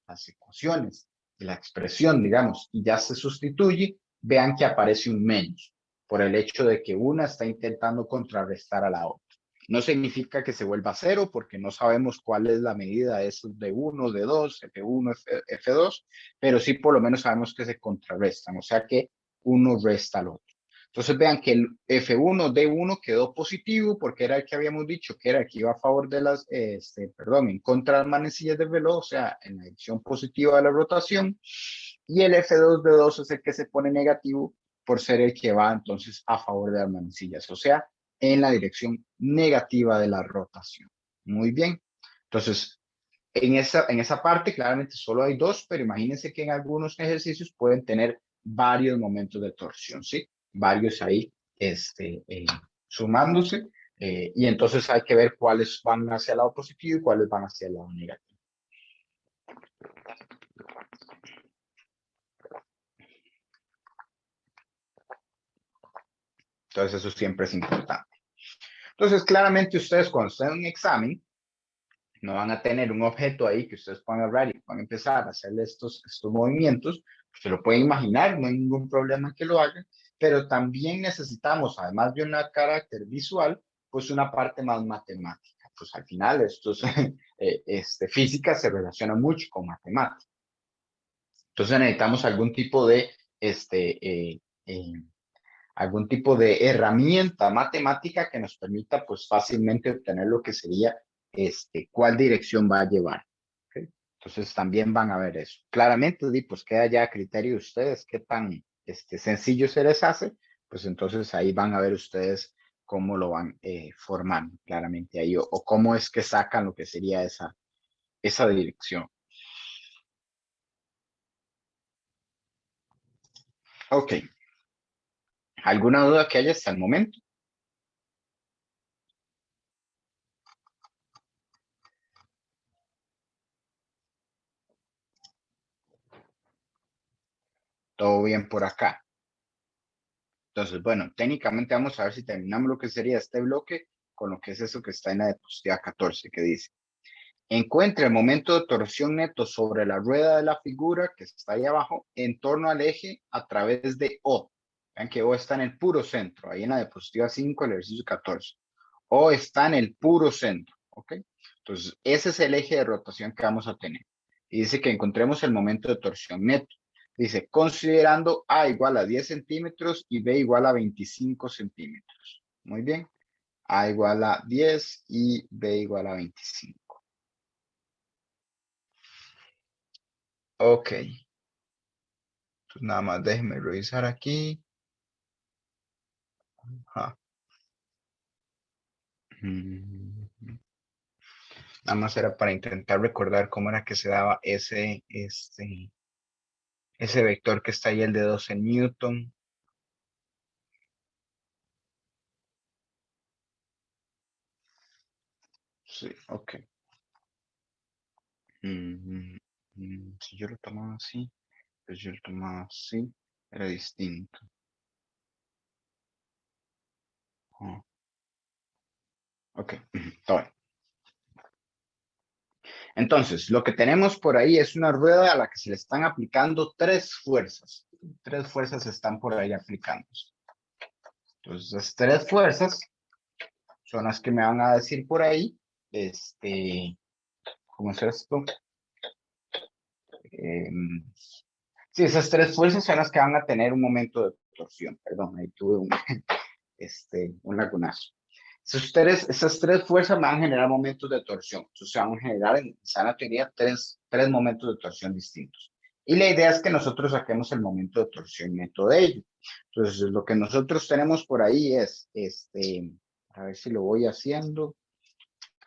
las ecuaciones de la expresión, digamos, y ya se sustituye, vean que aparece un menos por el hecho de que una está intentando contrarrestar a la otra. No significa que se vuelva cero porque no sabemos cuál es la medida de 1, de 2, F1, F2, pero sí por lo menos sabemos que se contrarrestan, o sea que uno resta al otro. Entonces vean que el F1, D1 quedó positivo porque era el que habíamos dicho que era el que iba a favor de en contra de las manecillas del reloj, o sea, en la dirección positiva de la rotación. Y el F2, D2 es el que se pone negativo por ser el que va entonces a favor de las manecillas, o sea, en la dirección negativa de la rotación. Muy bien. Entonces, en esa parte claramente solo hay dos, pero imagínense que en algunos ejercicios pueden tener varios momentos de torsión, ¿sí? Varios ahí sumándose, y entonces hay que ver cuáles van hacia el lado positivo y cuáles van hacia el lado negativo. Entonces, eso siempre es importante. Entonces, claramente ustedes cuando estén en un examen, no van a tener un objeto ahí que ustedes puedan agarrar y puedan empezar a hacerle estos movimientos. Se lo pueden imaginar, no hay ningún problema en que lo hagan, pero también necesitamos, además de un carácter visual, pues una parte más matemática. Pues al final, física se relaciona mucho con matemática. Entonces necesitamos algún tipo de herramienta matemática que nos permita pues fácilmente obtener lo que sería cuál dirección va a llevar. ¿Okay? Entonces también van a ver eso. Claramente, pues queda ya a criterio de ustedes qué tan sencillo se les hace, pues entonces ahí van a ver ustedes cómo lo van formando claramente ahí o cómo es que sacan lo que sería esa dirección. Ok. ¿Alguna duda que haya hasta el momento? Todo bien por acá. Entonces, bueno, técnicamente vamos a ver si terminamos lo que sería este bloque con lo que es eso que está en la diapositiva 14, que dice, encuentre el momento de torsión neto sobre la rueda de la figura que está ahí abajo en torno al eje a través de O. Vean que O está en el puro centro, ahí en la diapositiva 5, el ejercicio 14. O está en el puro centro, ¿ok? Entonces, ese es el eje de rotación que vamos a tener. Y dice que encontremos el momento de torsión neto. Dice, considerando A igual a 10 centímetros y B igual a 25 centímetros. Muy bien. A igual a 10 y B igual a 25. Ok. Entonces, nada más déjenme revisar aquí. Ajá. Nada más era para intentar recordar cómo era que se daba ese vector que está ahí, el de 12 Newton. Sí, ok. Si yo lo tomaba así, pues yo lo tomaba así, era distinto. Ok, todo bien. Entonces, lo que tenemos por ahí es una rueda a la que se le están aplicando 3 fuerzas. 3 fuerzas están por ahí aplicándose. Entonces, las 3 fuerzas son las que me van a decir por ahí, ¿cómo es esto? Sí, esas 3 fuerzas son las que van a tener un momento de torsión. Perdón, ahí tuve un lagunazo. Esas 3 fuerzas van a generar momentos de torsión. Entonces, se van a generar en sana teoría 3 momentos de torsión distintos. Y la idea es que nosotros saquemos el momento de torsión neto de ello. Entonces, lo que nosotros tenemos por ahí es, a ver si lo voy haciendo,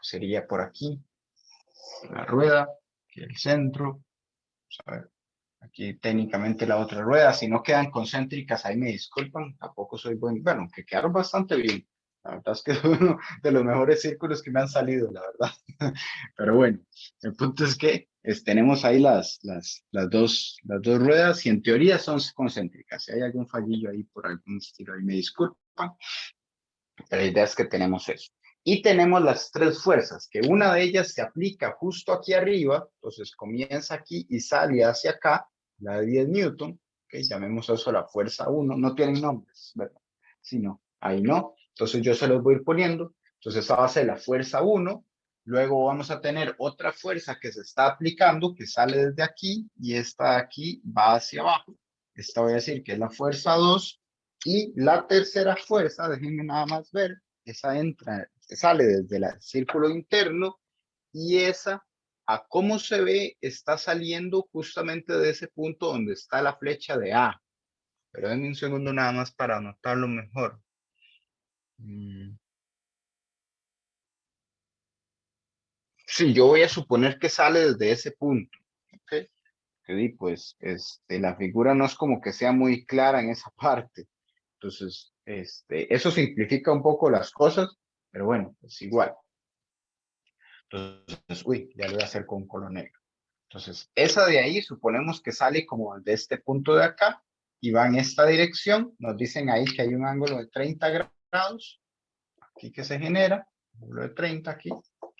sería por aquí, la rueda, aquí el centro. Vamos a ver, aquí técnicamente la otra rueda. Si no quedan concéntricas, ahí me disculpan, tampoco soy bueno. Bueno, que quedaron bastante bien. La verdad es que es uno de los mejores círculos que me han salido, la verdad. Pero bueno, el punto es que tenemos ahí las dos ruedas y en teoría son concéntricas. Si hay algún fallillo ahí por algún estilo, ahí me disculpan. Pero la idea es que tenemos eso. Y tenemos las 3 fuerzas, que una de ellas se aplica justo aquí arriba, entonces comienza aquí y sale hacia acá, la de 10 Newton, que llamemos eso la fuerza 1, no tienen nombres, ¿verdad? Sino, ahí no, entonces yo se los voy a ir poniendo, entonces esa va a ser la fuerza 1, luego vamos a tener otra fuerza que se está aplicando, que sale desde aquí, y esta de aquí va hacia abajo, esta voy a decir que es la fuerza 2, y la tercera fuerza, déjenme nada más ver, esa sale desde el círculo interno y esa, a cómo se ve, está saliendo justamente de ese punto donde está la flecha de A. Pero denme un segundo nada más para anotarlo mejor. Sí, yo voy a suponer que sale desde ese punto. ¿Okay? Que pues la figura no es como que sea muy clara en esa parte. Entonces, eso simplifica un poco las cosas, pero bueno, es igual. Entonces, uy, ya lo voy a hacer con color negro. Entonces, esa de ahí suponemos que sale como de este punto de acá y va en esta dirección. Nos dicen ahí que hay un ángulo de 30 grados, aquí que se genera, ángulo de 30 aquí,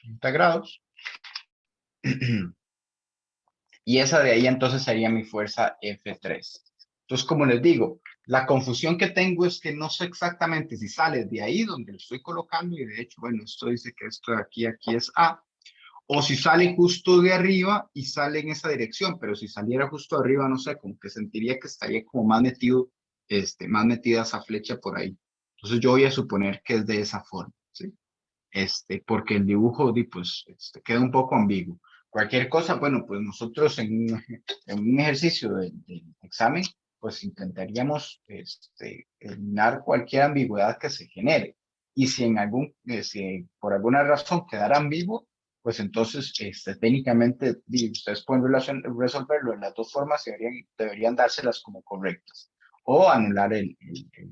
30 grados. Y esa de ahí entonces sería mi fuerza F3. Entonces, como les digo, la confusión que tengo es que no sé exactamente si sale de ahí donde lo estoy colocando, y de hecho, bueno, esto dice que esto de aquí es A, o si sale justo de arriba y sale en esa dirección, pero si saliera justo arriba, no sé, como que sentiría que estaría como más metido, más metida esa flecha por ahí. Entonces yo voy a suponer que es de esa forma, ¿sí? Porque el dibujo, pues, queda un poco ambiguo. Cualquier cosa, bueno, pues nosotros en un ejercicio de examen, pues intentaríamos eliminar cualquier ambigüedad que se genere. Y si si por alguna razón quedara ambiguo, pues entonces técnicamente ustedes pueden resolverlo en las dos formas y deberían dárselas como correctas o anular el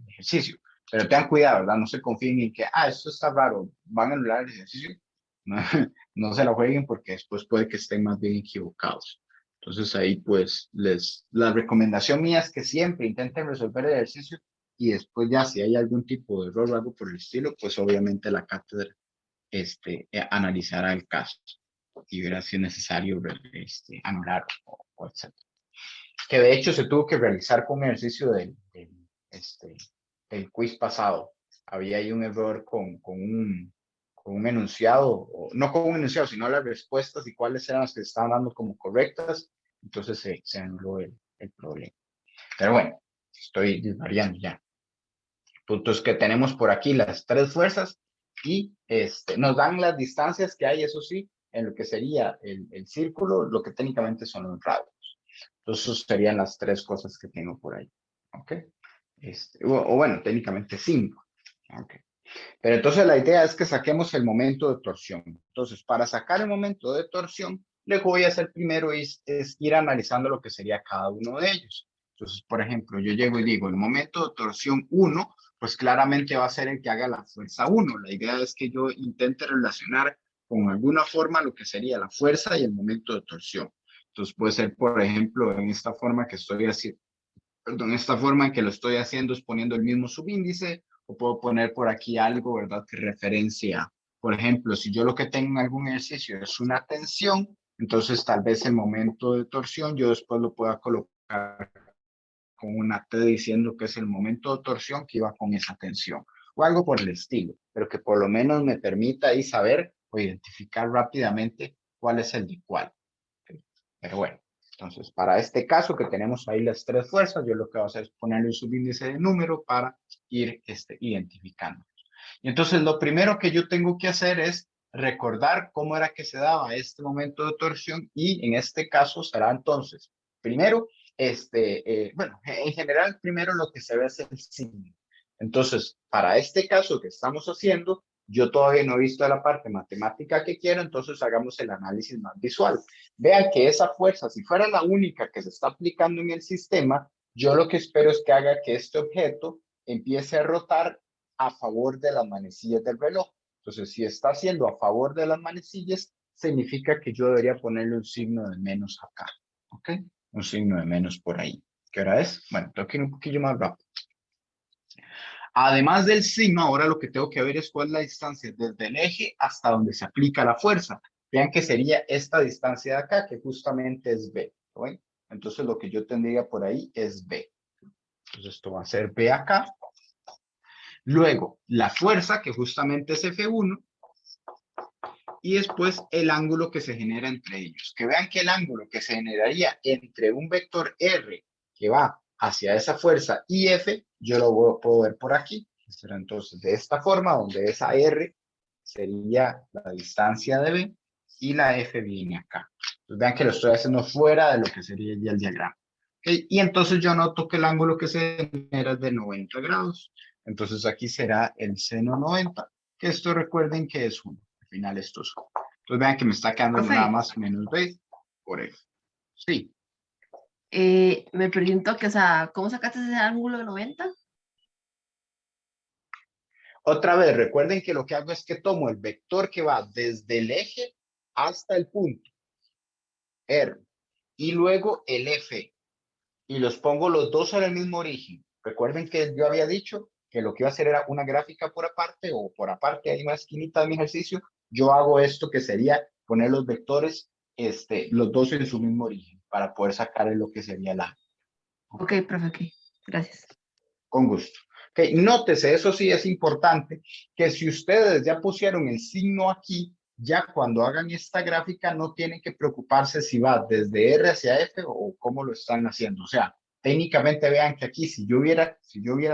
ejercicio. Pero tengan cuidado, ¿verdad? No se confíen en que, esto está raro, van a anular el ejercicio. No, no se la jueguen porque después puede que estén más bien equivocados. Entonces ahí pues la recomendación mía es que siempre intenten resolver el ejercicio y después ya si hay algún tipo de error o algo por el estilo, pues obviamente la cátedra analizará el caso y verá si es necesario anular o etc. Que de hecho se tuvo que realizar con un ejercicio del quiz pasado. Había ahí un error con un enunciado, no con un enunciado, sino las respuestas y cuáles eran las que se estaban dando como correctas. Entonces se anuló el problema. Pero bueno, estoy desvariando ya. El punto es que tenemos por aquí las tres fuerzas y nos dan las distancias que hay, eso sí, en lo que sería el círculo, lo que técnicamente son los radios. Entonces, serían las tres cosas que tengo por ahí. ¿Ok? O bueno, técnicamente cinco. ¿Ok? Pero entonces la idea es que saquemos el momento de torsión. Entonces, para sacar el momento de torsión, lo que voy a hacer primero es ir analizando lo que sería cada uno de ellos. Entonces, por ejemplo, yo llego y digo, el momento de torsión 1, pues claramente va a ser el que haga la fuerza 1. La idea es que yo intente relacionar con alguna forma lo que sería la fuerza y el momento de torsión. Entonces, puede ser, por ejemplo, en esta forma que estoy haciendo, perdón, esta forma en que lo estoy haciendo es poniendo el mismo subíndice, o puedo poner por aquí algo, ¿verdad? Que referencia. Por ejemplo, si yo lo que tengo en algún ejercicio es una tensión, entonces tal vez el momento de torsión yo después lo pueda colocar con una T diciendo que es el momento de torsión que iba con esa tensión, o algo por el estilo, pero que por lo menos me permita ahí saber o identificar rápidamente cuál es el de cuál. Pero bueno, entonces para este caso que tenemos ahí las tres fuerzas, yo lo que voy a hacer es ponerle un subíndice de número para ir identificando. Y entonces lo primero que yo tengo que hacer es recordar cómo era que se daba este momento de torsión, y en este caso será entonces, primero, bueno, en general primero lo que se ve es el signo. Entonces, para este caso que estamos haciendo, yo todavía no he visto la parte matemática que quiero, entonces hagamos el análisis más visual. Vean que esa fuerza, si fuera la única que se está aplicando en el sistema, yo lo que espero es que haga que este objeto empiece a rotar a favor de las manecillas del reloj. Entonces, si está haciendo a favor de las manecillas, significa que yo debería ponerle un signo de menos acá. ¿Ok? Un signo de menos por ahí. ¿Qué hora es? Bueno, tengo que ir un poquillo más rápido. Además del signo, ahora lo que tengo que ver es cuál es la distancia desde el eje hasta donde se aplica la fuerza. Vean que sería esta distancia de acá, que justamente es B. ¿Ven? Entonces lo que yo tendría por ahí es B. Entonces esto va a ser B acá. Luego, la fuerza, que justamente es F1. Y después el ángulo que se genera entre ellos. Que vean que el ángulo que se generaría entre un vector R que va hacia esa fuerza y F, yo lo puedo ver por aquí. Será entonces de esta forma, donde esa R sería la distancia de B y la F viene acá. Entonces vean que lo estoy haciendo fuera de lo que sería ya el diagrama. ¿Okay? Y entonces yo noto que el ángulo que se genera es de 90 grados. Entonces aquí será el seno 90, que esto recuerden que es 1. Al final esto es 1. Entonces vean que me está quedando nada Profe, más menos B por F. Sí. me pregunto que, o sea, ¿cómo sacaste ese ángulo de 90? Otra vez, recuerden que lo que hago es que tomo el vector que va desde el eje hasta el punto R y luego el F. y los pongo los dos en el mismo origen. Recuerden que yo había dicho que lo que iba a hacer era una gráfica por aparte o por aparte, hay una esquinita de mi ejercicio. Yo hago esto que sería poner los vectores, los dos en su mismo origen para poder sacar lo que sería la. Ok, profe, ok. Gracias. Con gusto. Ok, nótese, eso sí es importante, que si ustedes ya pusieron el signo aquí, ya cuando hagan esta gráfica no tienen que preocuparse si va desde R hacia F o cómo lo están haciendo. O sea, técnicamente vean que aquí si yo hubiera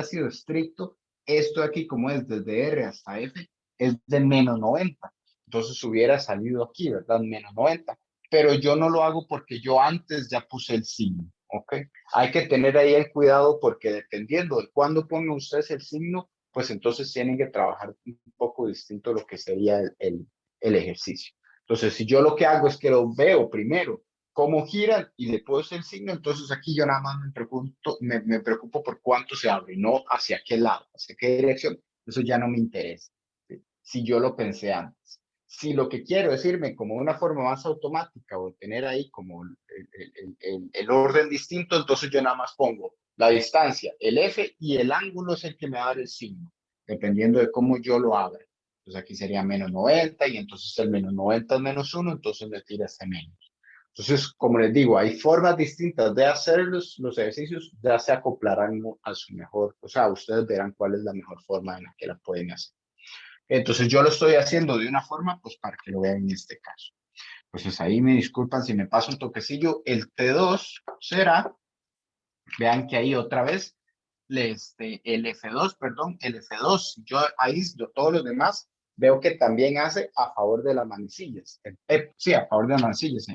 sido estricto, esto de aquí como es desde R hasta F es de menos 90. Entonces hubiera salido aquí, ¿verdad? Menos 90. Pero yo no lo hago porque yo antes ya puse el signo. ¿Ok? Hay que tener ahí el cuidado porque dependiendo de cuándo pongan ustedes el signo, pues entonces tienen que trabajar un poco distinto lo que sería el ejercicio. Entonces, si yo lo que hago es que lo veo primero cómo giran y después el signo, entonces aquí yo nada más me preocupo por cuánto se abre, no hacia qué lado, hacia qué dirección. Eso ya no me interesa. ¿Sí? Si yo lo pensé antes. Si lo que quiero es irme como de una forma más automática o tener ahí como el orden distinto, entonces yo nada más pongo la distancia, el F y el ángulo es el que me va a dar el signo, dependiendo de cómo yo lo abra. Entonces aquí sería menos 90 y entonces el menos 90 es menos 1, entonces le tira este menos. Entonces, como les digo, hay formas distintas de hacer los ejercicios, ya se acoplarán a su mejor, o sea, ustedes verán cuál es la mejor forma en la que la pueden hacer. Entonces yo lo estoy haciendo de una forma, pues para que lo vean en este caso. Pues ahí me disculpan si me paso un toquecillo. El T2 será, vean que ahí otra vez, el F2, perdón, el F2. Yo ahí, todos los demás, veo que también hace a favor de las manecillas. Sí, a favor de las manecillas.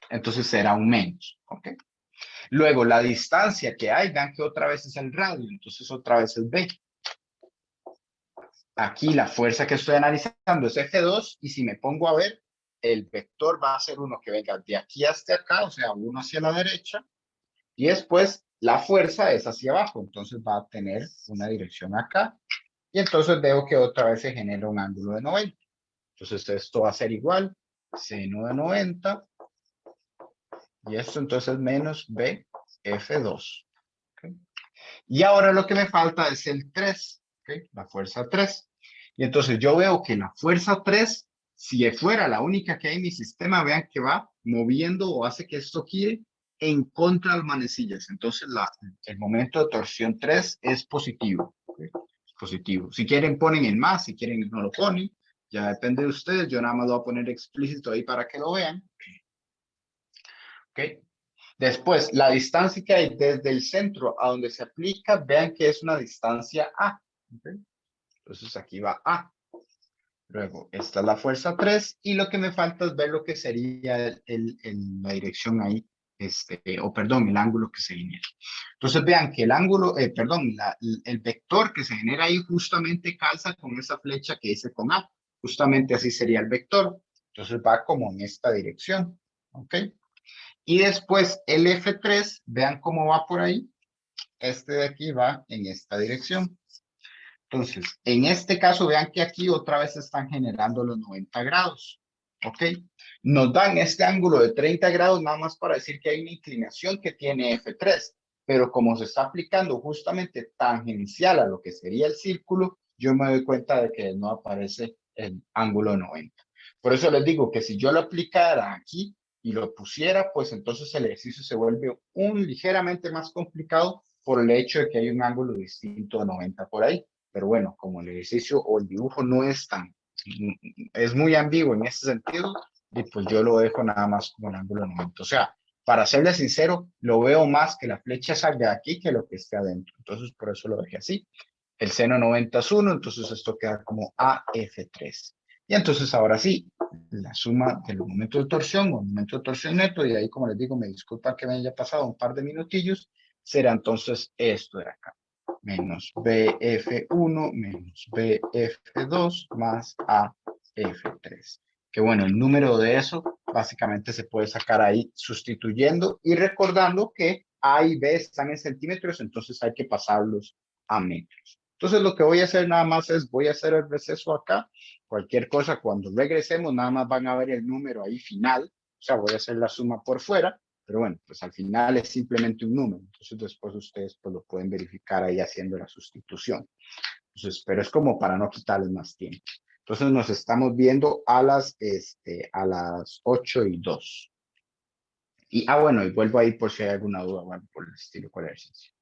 Entonces será un menos, ¿ok? Luego la distancia que hay, vean que otra vez es el radio, entonces otra vez es B. Aquí la fuerza que estoy analizando es F2 y si me pongo a ver, el vector va a ser uno que venga de aquí hasta acá, o sea, uno hacia la derecha, y después la fuerza es hacia abajo, entonces va a tener una dirección acá, y entonces veo que otra vez se genera un ángulo de 90. Entonces esto va a ser igual, seno de 90, y esto entonces menos BF2. ¿Okay? Y ahora lo que me falta es el 3, ¿okay? La fuerza 3. Y entonces yo veo que la fuerza 3, si fuera la única que hay en mi sistema, vean que va moviendo o hace que esto gire en contra de las manecillas. Entonces el momento de torsión 3 es positivo. ¿Okay? Es positivo. Si quieren ponen el más, si quieren no lo ponen. Ya depende de ustedes. Yo nada más lo voy a poner explícito ahí para que lo vean. ¿Ok? Después, la distancia que hay desde el centro a donde se aplica, vean que es una distancia A. ¿Okay? Entonces aquí va A. Luego, esta es la fuerza 3 y lo que me falta es ver lo que sería la dirección ahí, o perdón, el ángulo que se genera. Entonces vean que el ángulo, perdón, el vector que se genera ahí justamente calza con esa flecha que dice con A. Justamente así sería el vector. Entonces va como en esta dirección. ¿Ok? Y después el F3, vean cómo va por ahí. Este de aquí va en esta dirección. Entonces, en este caso, vean que aquí otra vez se están generando los 90 grados. ¿Ok? Nos dan este ángulo de 30 grados nada más para decir que hay una inclinación que tiene F3. Pero como se está aplicando justamente tangencial a lo que sería el círculo, yo me doy cuenta de que no aparece el ángulo de 90. Por eso les digo que si yo lo aplicara aquí y lo pusiera, pues entonces el ejercicio se vuelve ligeramente más complicado por el hecho de que hay un ángulo distinto de 90 por ahí. Pero bueno, como el ejercicio o el dibujo no es muy ambiguo en ese sentido, y pues yo lo dejo nada más como un ángulo de 90. O sea, para serle sincero, lo veo más que la flecha salga de aquí que lo que esté adentro. Entonces, por eso lo dejé así. El seno 90 es 1, entonces esto queda como AF3. Y entonces ahora sí, la suma de los momentos de torsión o momento de torsión neto, y ahí como les digo, me disculpa que me haya pasado un par de minutillos, será entonces esto de acá menos BF1 menos BF2 más AF3. Que bueno, el número de eso básicamente se puede sacar ahí sustituyendo y recordando que A y B están en centímetros, entonces hay que pasarlos a metros. Entonces lo que voy a hacer nada más es, voy a hacer el receso acá. Cualquier cosa, cuando regresemos, nada más van a ver el número ahí final. O sea, voy a hacer la suma por fuera Pero bueno, pues al final es simplemente un número. Entonces después ustedes pues lo pueden verificar ahí haciendo la sustitución. Entonces, pero es como para no quitarles más tiempo. Entonces nos estamos viendo a las 8:02. Y, bueno, y vuelvo ahí por si hay alguna duda, bueno, por el estilo, cuál ejercicio.